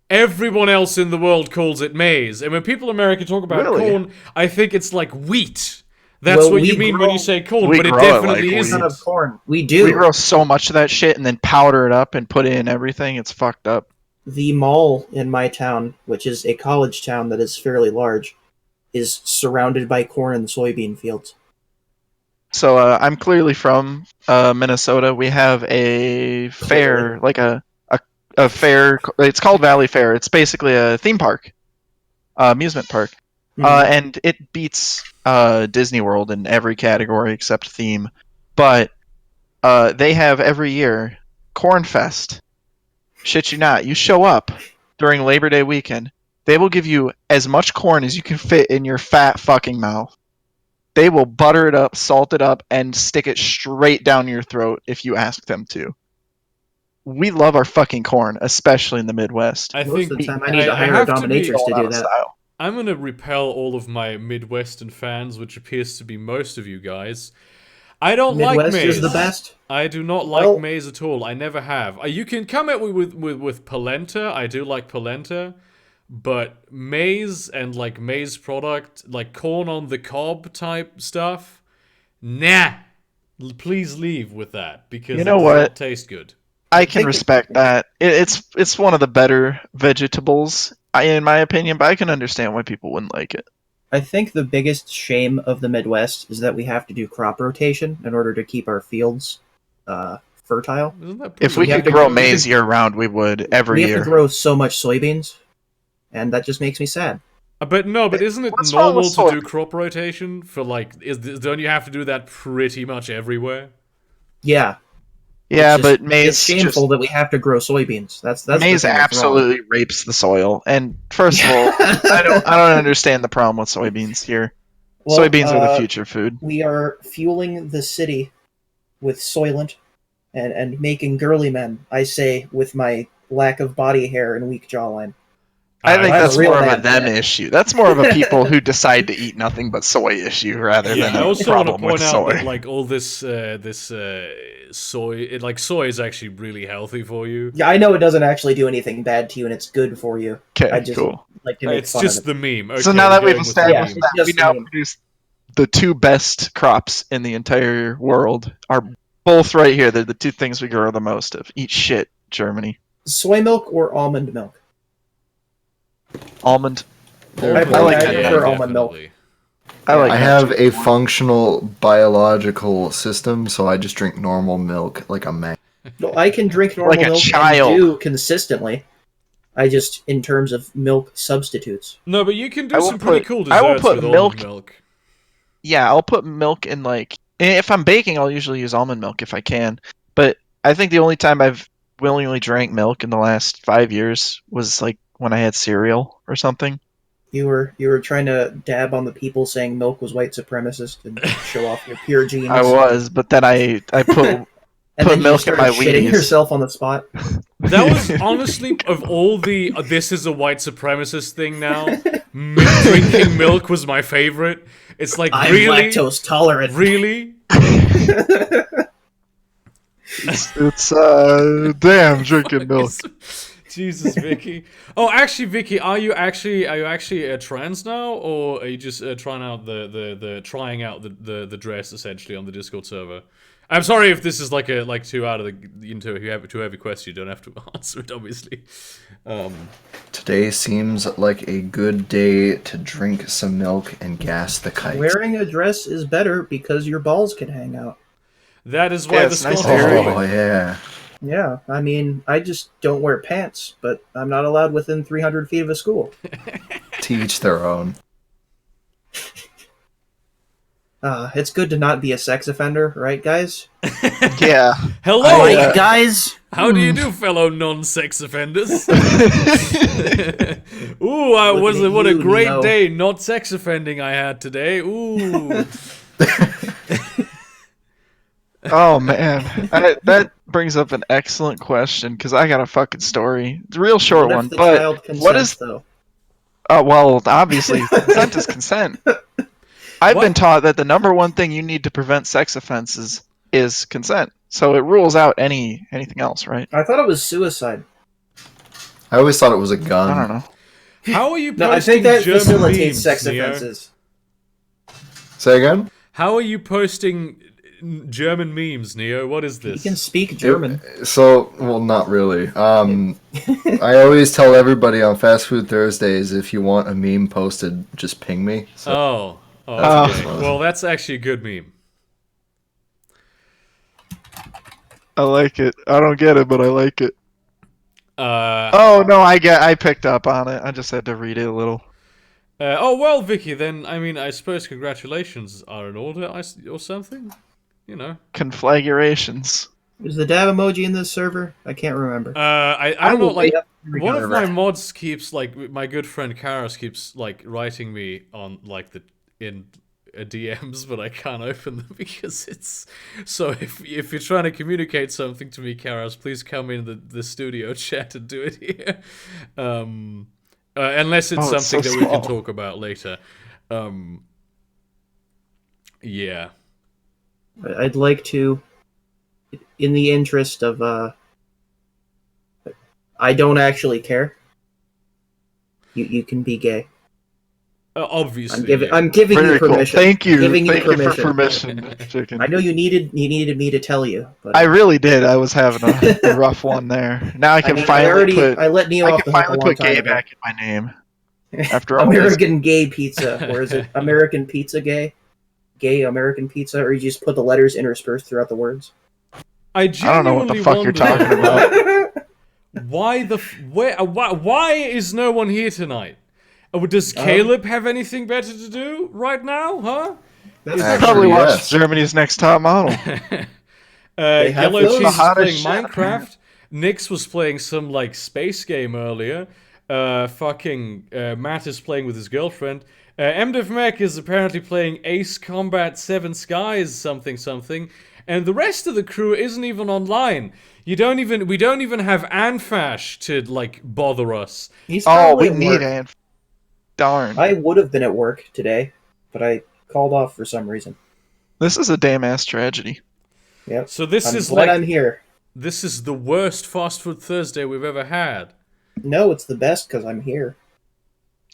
everyone else in the world calls it maize. And when people in America talk about Really? corn, I think it's like wheat. That's Well, what we you mean when grow- you say corn, we but it grow it like definitely wheat. isn't. Son of corn. We do. We grow so much of that shit and then powder it up and put it in everything. It's fucked up. The mall in my town, which is a college town that is fairly large, is surrounded by corn and soybean fields. So I'm clearly from Minnesota. We have a fair, like a fair. It's called Valley Fair. It's basically a theme park, amusement park, and it beats Disney World in every category except theme. But they have every year Corn Fest. Shit you not. You show up during Labor Day weekend. They will give you as much corn as you can fit in your fat fucking mouth. They will butter it up, salt it up, and stick it straight down your throat if you ask them to. We love our fucking corn, especially in the Midwest. I Most think of the time, I need to I hire a have to dominatrix be- to Going out do of that. style. I'm gonna repel all of my Midwestern fans, which appears to be most of you guys. I don't like Midwest maize. is the best. I do not Well- like maize at all. I never have. You can come at me with polenta. I do like polenta, but maize and like maize product, like corn on the cob type stuff, nah. Please leave with that because You know it does what? not taste good. I can think- respect that. It's one of the better vegetables, in my opinion, but I can understand why people wouldn't like it. I think the biggest shame of the Midwest is that we have to do crop rotation in order to keep our fields fertile. Isn't that If pretty we We have could to grow grow- maize year round, we would every We have year. to grow so much soybeans, and that just makes me sad. But isn't it What's wrong normal with to soy? do crop rotation for like? Don't you have to do that pretty much everywhere? Yeah, Yeah, it's just- but maize it's shameful just, that we have to grow soybeans. That's the maize thing that's wrong. absolutely rapes the soil. And first of all, I don't understand the problem with soybeans here. Well, Soybeans are the future food. We are fueling the city with Soylent and making girly men. I say with my lack of body hair and weak jawline. I think I'm that's a real more of a man. them issue. That's more of a people who decide to eat nothing but soy issue rather Yeah, than I a also want to problem with point out soy. that like all this soy, soy is actually really healthy for you. Yeah, I know it doesn't actually do anything bad to you, and it's good for you. Okay, I just cool. like to make It's fun just of it. the meme. Okay, So now that we're we've going with the established meme. Yeah, that, we just now meme. produce the two best crops in the entire world are both right here. They're the two things we grow the most of. Eat shit, Germany. Soy milk or almond milk? Almond. I like that. prefer almond milk. definitely. I like I that have too. a functional biological system, so I just drink normal milk like a man. No, I can drink normal Like a milk child. and do consistently. I just, in terms of milk substitutes. No, but you can do I will some pretty put- cool I will desserts put with milk- almond milk. Yeah, I'll put milk in like if I'm baking, I'll usually use almond milk if I can. But I think the only time I've willingly drank milk in the last 5 years was like when I had cereal or something. You were trying to dab on the people saying milk was white supremacist and show off your pure genes. I was, but then I put and put then milk you in started my shitting Wheaties. yourself on the spot. That was honestly of all the this is a white supremacist thing now. Drinking milk was my favorite. It's like I'm really, lactose tolerant. really. it's damn drinking milk. Jesus, Vicky. Oh, actually, Vicky, are you actually trans now, or are you just trying out the dress essentially on the Discord server? I'm sorry if this is like too out of the into a too heavy question. You don't have to answer it, obviously. Today seems like a good day to drink some milk and gas the kite. Wearing a dress is better because your balls can hang out. That is why Yeah, the it's nice skull to is hear. Oh rolling. yeah. Yeah, I mean, I just don't wear pants, but I'm not allowed within 300 feet of a school. To each their own. It's good to not be a sex offender, right, guys? Yeah. Hello, I, guys. how do you do, fellow non-sex offenders? Ooh, Looking at what a you, great Neo. day not sex offending I had today. Ooh. Oh man, that brings up an excellent question because I got a fucking story. It's a real short What if one, the but child consents, what is? though? Well, obviously, consent is consent. I've What? been taught that the number one thing you need to prevent sex offenses is consent. So it rules out anything else, right? I thought it was suicide. I always thought it was a gun. I don't know. How are you No, I posting think that German facilitates memes, sex Neo? offenses. Say again? How are you posting German memes, Neo? What is You this? can speak German. So, well, not really. I always tell everybody on Fast Food Thursdays, if you want a meme posted, just ping me. So, Oh, That's okay. fun. Well, that's actually a good meme. I like it. I don't get it, but I like it. Uh, Oh no, I picked up on it. I just had to read it a little. oh well, Vicky. Then I mean, I suppose congratulations are in order, or something. You know. Conflagrations. Is the dab emoji in this server? I can't remember. I don't know. will Like wait up one of my recover. mods keeps like my good friend Karas keeps like writing me on like in DMs, but I can't open them because it's so. If you're trying to communicate something to me, Karas, please come in the studio chat and do it here. unless it's Oh, it's something so that we can small. talk about later. Yeah. I'd like to, in the interest of, I don't actually care. You can be gay. Obviously, I'm giving you Very cool. permission. Thank you. Giving you Thank you for permission. permission, chicken. I know you needed me to tell you, but I really did. I was having a rough one there. Now I can I let Neo I off can the hook a finally long put time gay ago. back in my name. After all this. American gay pizza, or is it American pizza gay? Gay American pizza, or you just put the letters interspersed throughout the words? I don't know what the genuinely fuck you're wonder, talking about. why is no one here tonight? Does Caleb have anything better to do right now, huh? That's Actually, Probably watch yes. Germany's Next Top Model. They have Yellow those? Cheese The is hottest playing shit, Minecraft. Nix was playing some like space game earlier. Matt is playing with his girlfriend. MDiv Mech is apparently playing Ace Combat 7 Skies something, and the rest of the crew isn't even online. We don't even have Anfash to like bother us. He's Oh, probably we at need work. it. Darn. I would have been at work today, but I called off for some reason. This is a damn ass tragedy. Yep. So this I'm is glad like I'm here. this is the worst fast food Thursday we've ever had. No, it's the best because I'm here.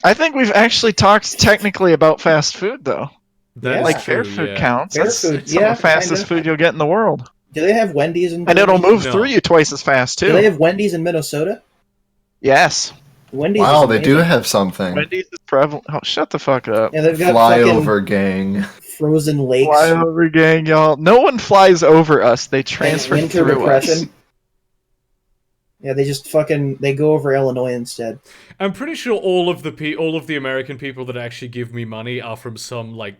I think we've actually talked technically about fast food, though. That is Like true, fair food yeah. counts. Fair That's food, some yeah, of the fastest kinda. food you'll get in the world. Do they have Wendy's in And it'll Germany? move No. through you twice as fast, Do they too. have Wendy's in Minnesota? Yes. Wendy's Wow, is they do amazing. have something. Wendy's is prevalent. Oh, shut the fuck up. Yeah, they've got Flyover gang. fucking frozen lakes Flyover gang, y'all. No one flies over us. They and transfer winter through us. depression. Yeah, they just they go over Illinois instead. I'm pretty sure all of the American people that actually give me money are from some like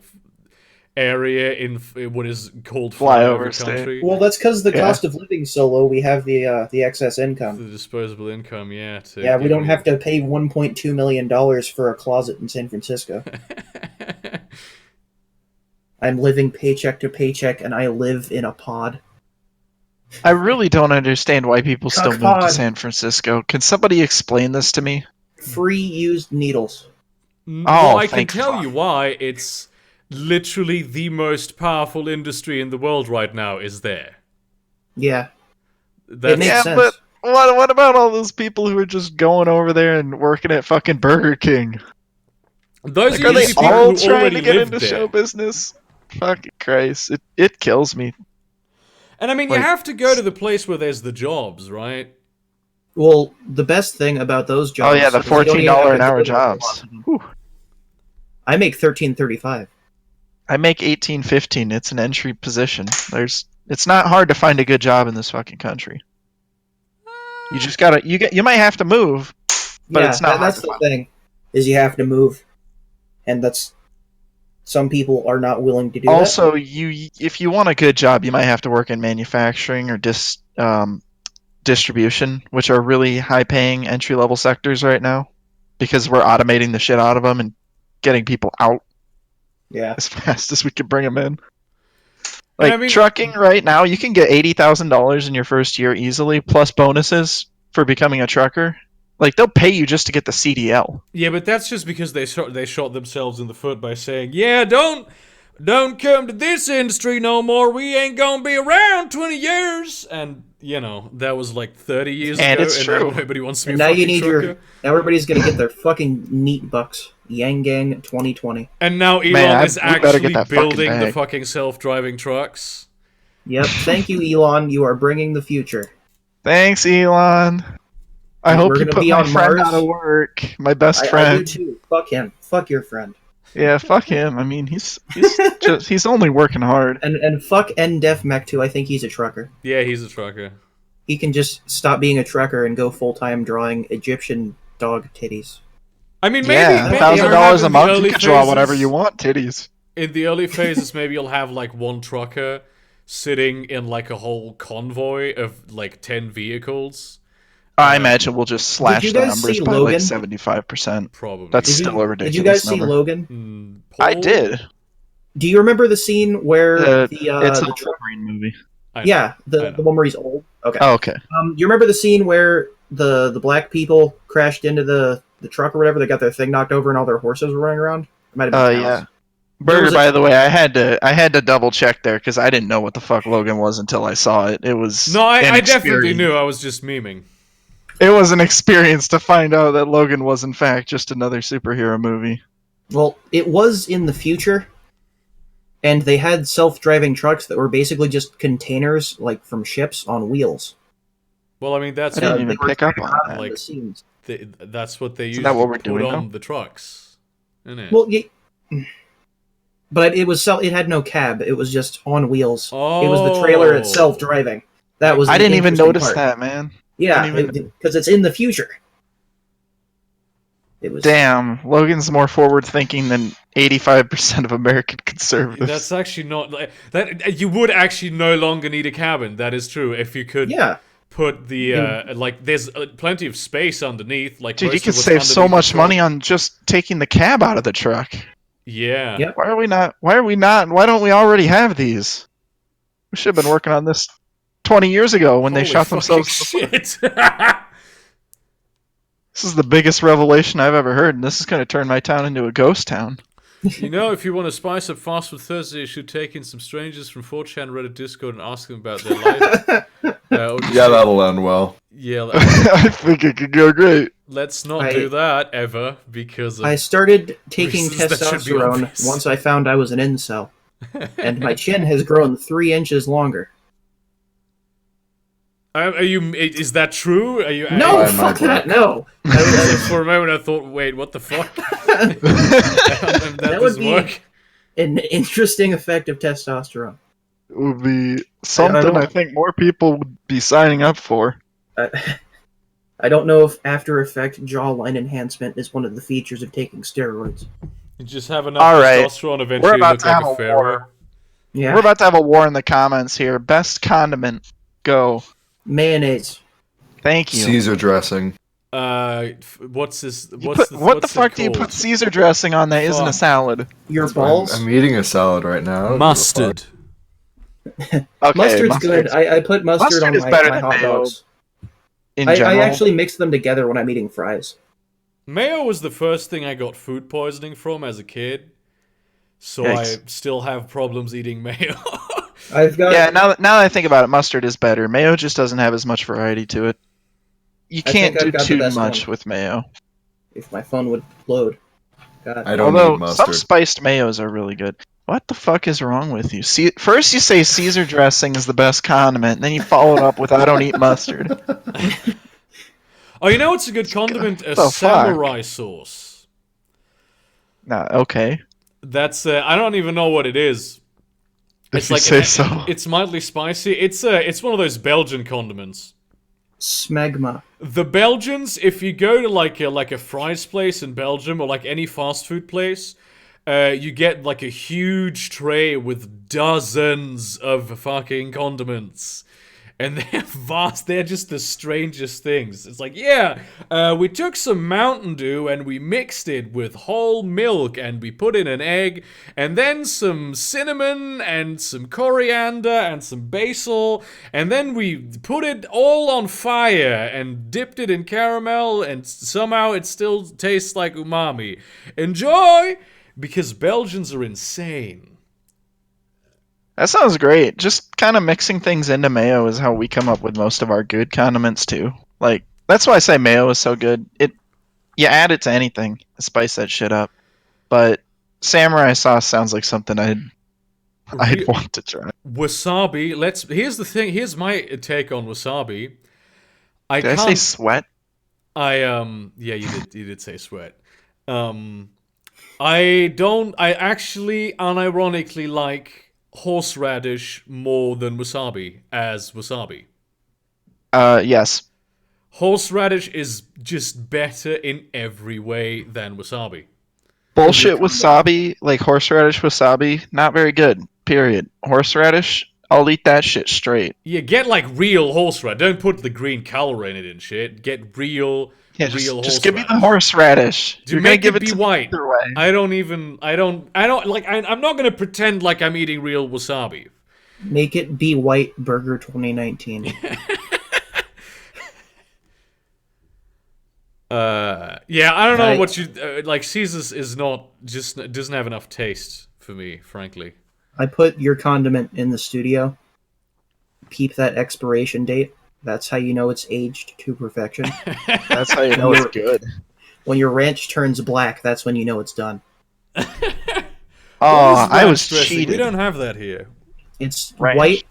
area in what is called Flyover flyover state. country. Well, that's because the Yeah. cost of living is so low. We have the excess income. The disposable income, yeah. Yeah, we don't have to pay $1.2 million for a closet in San Francisco. I'm living paycheck to paycheck, and I live in a pod. I really don't understand why people still move to Cockpod. San Francisco. Can somebody explain this to me? Free used needles. Well, I can thank tell fuck. you why. It's literally the most powerful industry in the world right now is there. Yeah, That's, makes Yeah, sense. but what about all those people who are just going over there and working at fucking Burger King? those Like, are are they usually people all who trying already to get live into there. show business? Fucking Christ. It kills me. And I mean, Like- you have to go to the place where there's the jobs, right? Well, the best thing about those jobs. Oh yeah, the is you don't even $14 have an to hour go to a lot jobs. of them. Whew. I make $13.35. I make $18.15. It's an entry position. It's not hard to find a good job in this fucking country. You just gotta you might have to move, but yeah, it's not hard that's to the find. thing, is you have to move, and that's some people are not willing to do that. Also, if you want a good job, you might have to work in manufacturing or distribution, which are really high-paying entry-level sectors right now, because we're automating the shit out of them and getting people out Yeah, as fast as we can bring them in. And Like I mean- trucking right now, you can get $80,000 in your first year easily, plus bonuses for becoming a trucker. Like they'll pay you just to get the CDL. Yeah, but that's just because they shot themselves in the foot by saying, "Yeah, don't come to this industry no more. We ain't gonna be around 20 years." And you know that was like 30 years And ago, it's and true. now nobody wants to be and a now you fucking need trucker. now everybody's gonna get their fucking neat bucks. Yang Gang 2020. And now Elon Man, is we better get actually that fucking building the bag. fucking self-driving trucks. Yep. Thank you, Elon. You are bringing the future. Thanks, Elon. I We're hope you gonna put be my on friend Mars. out of work. My best I do friend. too. Fuck him. Fuck your friend. Yeah, fuck him. I mean, he's only working hard. And fuck NDef Mech 2. I think he's a trucker. Yeah, he's a trucker. He can just stop being a trucker and go full time drawing Egyptian dog titties. I mean, maybe Yeah, maybe $1,000 perhaps a in the month. You early can draw phases- whatever you want. Titties. In the early phases, maybe you'll have like one trucker sitting in like a whole convoy of like 10 vehicles. I imagine we'll just slash you the guys numbers see by Logan? like 75%. Probably. That's Did you- still a ridiculous Did you guys see number. Logan? I Paul? did. Do you remember the scene where It's the a truck? Wolverine movie. I know. Yeah, I the know. one where he's old. Okay. Oh, okay. You remember the scene where the black people crashed into the the truck or whatever that got their thing knocked over and all their horses were running around? It might have been cows. Yeah. Burger, by the way, I had to double check there because I didn't know what the fuck Logan was until I saw it. It was No, I an definitely experience. knew. I was just memeing. It was an experience to find out that Logan was in fact just another superhero movie. Well, it was in the future, and they had self-driving trucks that were basically just containers, like from ships, on wheels. Well, I mean, that's I didn't what, even they were pick up on behind that. Like- the scenes. that's what they Isn't usually that what we're put doing, on though? the trucks, isn't it? Well, but it was it had no cab. It was just on wheels. It was the trailer itself driving. That was. I the didn't even interesting notice part. that, man. Yeah, Didn't even- because it's in the future. It was. Damn, Logan's more forward-thinking than 85% of American conservatives. That's actually not like that. You would actually no longer need a cabin. That is true. If you could Yeah. put the like, there's plenty of space underneath. Like, Dude, you most could of what's save so underneath much the money truck. on just taking the cab out of the truck. Yeah. Yep. Why don't we already have these? We should have been working on this 20 years ago when they Holy shot fucking themselves. shit. This is the biggest revelation I've ever heard, and this is going to turn my town into a ghost town. You know, if you want to spice up Fast Food Thursday, you should take in some strangers from 4chan, Reddit, Discord, and ask them about their life. Or just Yeah, say- that'll end well. Yeah, I think it could go great. let's not I- do that ever because of I started taking reasons that should be testosterone obvious. once I found I was an incel, and my chin has grown 3 inches longer. Are you? Is that true? Are you? No, Buy my fuck that. book. No. For a moment, I thought, wait, what the fuck? that That would doesn't be- work. An interesting effect of testosterone. It would be something don't- I think more people would be signing up for. I don't know if After Effect jawline enhancement is one of the features of taking steroids. You just have enough All right. testosterone, eventually We're you about look to like have a a pharaoh. war. Yeah. We're about to have a war in the comments here. Best condiment. Go. Mayonnaise. Thank you. Caesar dressing. What's this? You What's put- what the what's it fuck do you called? put Caesar dressing on that isn't a Fuck. salad? Your balls? I'm eating a salad right now. I don't Mustard. Okay, Mustard's good. I put mustard, Mustard on is my, better my than hot mayo. dogs. In I general. actually mix them together when I'm eating fries. Mayo was the first thing I got food poisoning from as a kid, so Yikes. I still have problems eating mayo. I've got. Yeah, now that I think about it, mustard is better. Mayo just doesn't have as much variety to it. You I can't think I've do got the too best much one. with mayo. If my phone would load. God. I don't Although need some mustard. spiced mayos are really good. What the fuck is wrong with you? See, first you say Caesar dressing is the best condiment, and then you follow it up with I don't eat mustard. Oh, you know what's a good condiment? A the fuck? samurai sauce. Nah, okay. That's I don't even know what it is. If you say so. It's mildly spicy. It's one of those Belgian condiments. Smegma. The Belgians, if you go to like a fries place in Belgium or like any fast food place, you get like a huge tray with dozens of fucking condiments. And they're vast. They're just the strangest things. It's like, yeah, we took some Mountain Dew and we mixed it with whole milk and we put in an egg and then some cinnamon and some coriander and some basil and then we put it all on fire and dipped it in caramel and somehow it still tastes like umami. Enjoy! Because Belgians are insane. That sounds great. Just kind of mixing things into mayo is how we come up with most of our good condiments too. Like that's why I say mayo is so good. You add it to anything, spice that shit up. But samurai sauce sounds like something I'd want to try. Wasabi. Here's the thing. Here's my take on wasabi. Did I say sweat? Yeah, you did say sweat. I actually unironically like horseradish more than wasabi as wasabi. Yes. Horseradish is just better in every way than wasabi. Bullshit wasabi, like horseradish wasabi, not very good. Period. Horseradish, I'll eat that shit straight. Yeah, get like real horseradish. Don't put the green color in it and shit. Get real Yeah, real just give me the horseradish. horseradish. To You're gonna make give it it be to white. me either way. I'm not gonna pretend like I'm eating real wasabi. Make it be white burger 2019. Yeah, I don't know I- what you like. Caesar's is not just doesn't have enough taste for me, frankly. I put your condiment in the studio. Keep that expiration date. That's how you know it's aged to perfection. That's how you know it's good. When your ranch turns black, that's when you know it's done. What Oh, is I ranch was dressing? We cheated. don't have that here. It's Ranch. white.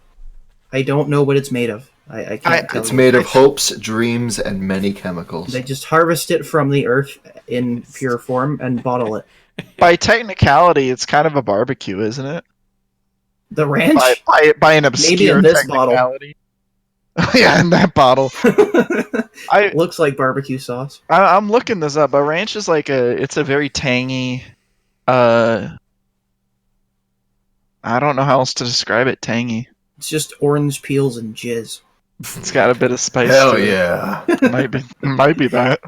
I don't know what it's made of. I can't tell It's you. made of hopes, dreams, and many chemicals. They just harvest it from the earth in pure form and bottle it. By technicality, it's kind of a barbecue, isn't it? The ranch? By an obscure in this bottle. technicality. Yeah, in that bottle. I Looks like barbecue sauce. I'm looking this up. A ranch is like it's a very tangy. I don't know how else to describe it. Tangy. It's just orange peels and jizz. It's got a bit of spice. Hell to it. yeah. Might be that.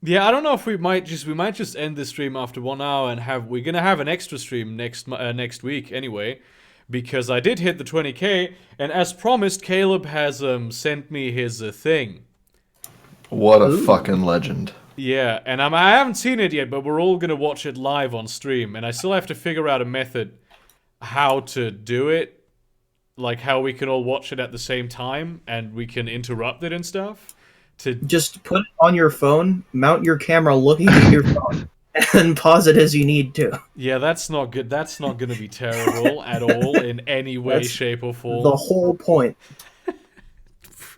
Yeah, I don't know if we might just end this stream after 1 hour and we're gonna have an extra stream next week anyway, because I did hit the 20K, and as promised, Caleb has sent me his thing. What a fucking legend. Yeah, and I haven't seen it yet, but we're all gonna watch it live on stream, and I still have to figure out a method how to do it, like how we can all watch it at the same time and we can interrupt it and stuff. Just put it on your phone, mount your camera looking at your phone, and pause it as you need to. Yeah, that's not good. That's not going to be terrible at all in any way, That's shape, or form. The whole point.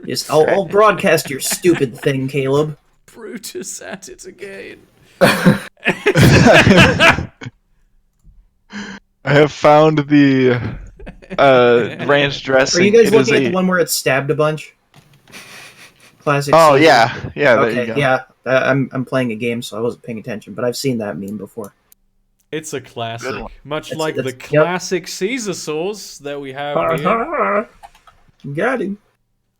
Just, I'll broadcast your stupid thing, Caleb. Brutus at it again. I have found the ranch dressing. Are you guys It is looking at the one where it's stabbed a bunch? Classic. Oh Caesar. yeah, there Okay, you go. yeah. I'm playing a game, so I wasn't paying attention, but I've seen that meme before. It's a classic. one. Much It's- like the yep. classic Caesar sauce that we have here. Got him.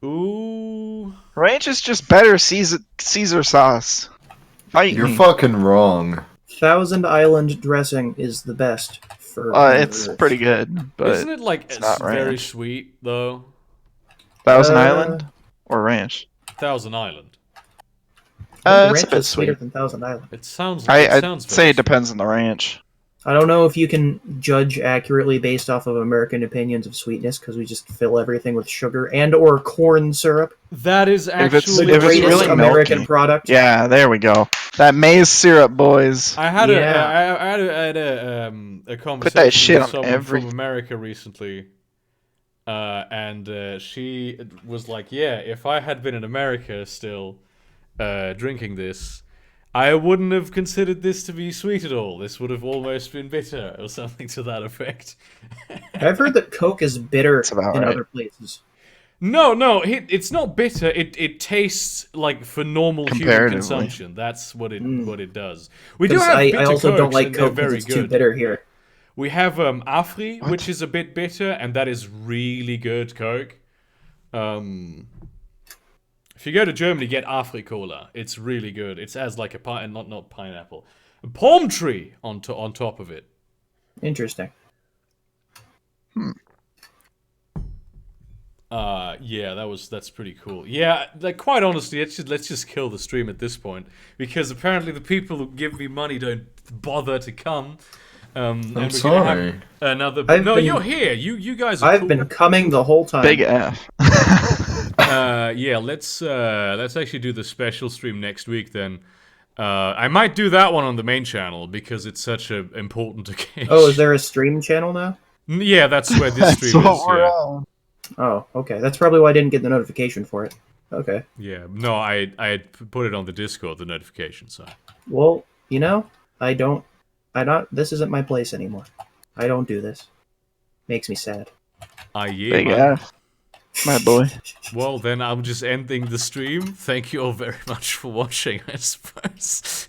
Ooh. Ranch is just better Caesar sauce. Fight You're me. fucking wrong. Thousand Island dressing is the best for. It's pretty good, but Isn't it like it's not very ranch. sweet, though? Thousand Uh, Island or ranch? Thousand Island. It's a ranch bit is sweeter sweet. than Thousand Island. It sounds. I'd sounds say very it depends on the ranch. I don't know if you can judge accurately based off of American opinions of sweetness because we just fill everything with sugar and or corn syrup. That is If it's- actually The if it's greatest really American milky. product. Yeah, there we go. That maize syrup, boys. I had Yeah. I had a conversation Put that shit with on someone every- from America recently, and she was like, "Yeah, if I had been in America still, drinking this, I wouldn't have considered this to be sweet at all. This would have almost been bitter or something to that effect." I've heard that Coke is bitter That's about in right. other places. No, it's not bitter. It tastes like for normal human Comparatively. consumption. That's what it does. We do 'Cause have I bitter also don't Cokes, like and they're Coke because very it's good. too bitter here. We have Afri, which is a bit bitter, and that is really good Coke. If you go to Germany, get Afri Cola. It's really good. It has like a not pineapple, a palm tree on top of it. Interesting. Yeah, that's pretty cool. Yeah, like quite honestly, let's just kill the stream at this point because apparently the people who give me money don't bother to come. And we're sorry. gonna have another. I've No, been- you're here. You guys are I've cool. been coming the whole time. Big F. Yeah, let's actually do the special stream next week then. I might do that one on the main channel because it's such a important occasion. Oh, is there a stream channel now? Yeah, that's where this That's stream what is. we're Yeah. on. Oh, okay. That's probably why I didn't get the notification for it. Okay. Yeah. No, I had put it on the Discord, the notification. So Well, this isn't my place anymore. I don't do this. Makes me sad. yeah. Big Man. F. My boy. Well, then I'm just ending the stream. Thank you all very much for watching, I suppose.